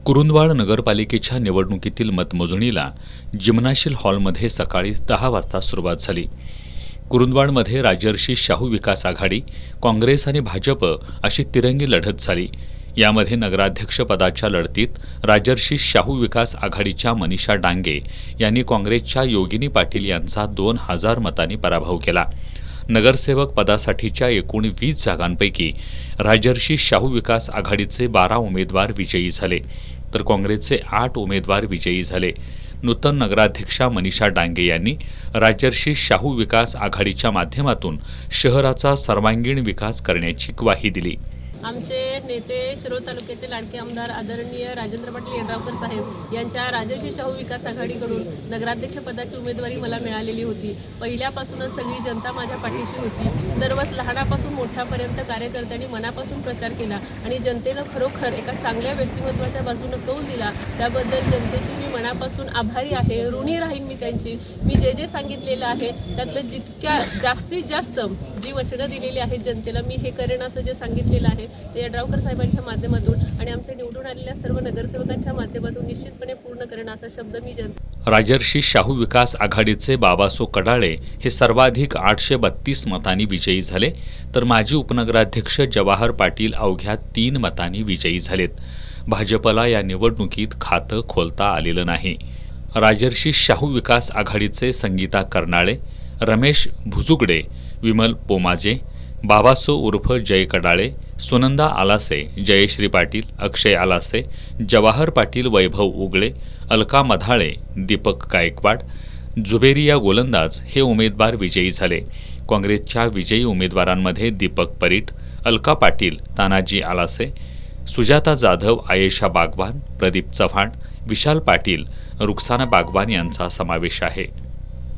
कुरुंदवाड नगरपालिकेच्या निवडणुकीतील मतमोजणीला जिम्नाशील हॉलमध्ये सकाळी 10 वाजता सुरुवात झाली। कुरुंदवाडमध्ये राजर्षी शाहू विकास आघाडी, काँग्रेस आणि भाजप अशी तिरंगी लढत झाली। यामध्ये नगराध्यक्षपदाच्या लढतीत राजर्षी शाहू विकास आघाडीच्या मनीषा डांगे यांनी काँग्रेसच्या योगिनी पाटील यांचा 2000 मतांनी पराभव केला। नगरसेवक पदासाठीच्या एकूण 20 जागांपैकी राजर्षी शाहू विकास आघाडीचे 12 उमेदवार विजयी झाले, तर काँग्रेसचे 8 उमेदवार विजयी झाले। नूतन नगराध्यक्षा मनीषा डांगे यांनी राजर्षी शाहू विकास आघाडीच्या माध्यमातून शहराचा सर्वांगीण विकास करण्याची ग्वाही दिली। आमचे नेते शिरोळ तालुक्याचे लाडके आमदार आदरणीय राजेंद्र पाटील यड्रावकर साहेब यांच्या राजर्षी शाहू विकास आघाडीकडून नगराध्यक्ष पदाची उमेदवारी मला मिळालेली होती। पहिल्यापासूनच सगळी जनता माझ्या पाठीशी होती। सर्वच लहानापासून मोठ्यापर्यंत कार्यकर्त्यांनी मनापासून प्रचार केला आणि जनतेनं खरोखर एका चांगल्या व्यक्तिमत्वाच्या बाजूने कौल दिला। त्याबद्दल जनतेची मी मनापासून आभारी आहे, ऋणी राहीन मी त्यांची। मी जे सांगितलेलं आहे त्यातलं जितक्या जास्तीत जास्त जी वचनं दिलेली आहेत जनतेला मी हे करेन असं जे सांगितलेलं आहे ते यड्रावकर साहेबांच्या माध्यमातून आणि आमच्या निवडून आलेल्या सर्व नगरसेवकांच्या माध्यमातून निश्चितपणे पूर्ण करेन असा शब्द मी राजर्षी शाहू विकास आघाडीचे बाबासो कडाळे हे सर्वाधिक 832 मतांनी विजयी झाले, तर माजी उपनगराध्यक्ष जवाहर पाटील अवघ्या 3 मतांनी विजयी झालेत। भाजपला या निवडणुकीत खातं खोलता आलेलं नाही। राजर्षी शाहू विकास आघाडीचे संगीता कर्नाळे, रमेश भुजुगडे, विमल पोमाजे, बाबासो उर्फ जय कडाळे, सुनंदा आलासे, जयश्री पाटील, अक्षय आलासे, जवाहर पाटील, वैभव उगळे, अलका मधाळे, दीपक गायकवाड, जुबेरिया गोलंदाज हे उमेदवार विजयी झाले। काँग्रेसच्या विजयी उमेदवारांमध्ये दीपक परीट, अलका पाटील, तानाजी आलासे, सुजाता जाधव, आयेशा बागवान, प्रदीप चव्हाण, विशाल पाटील, रुखसाना बागवान यांचा समावेश आहे।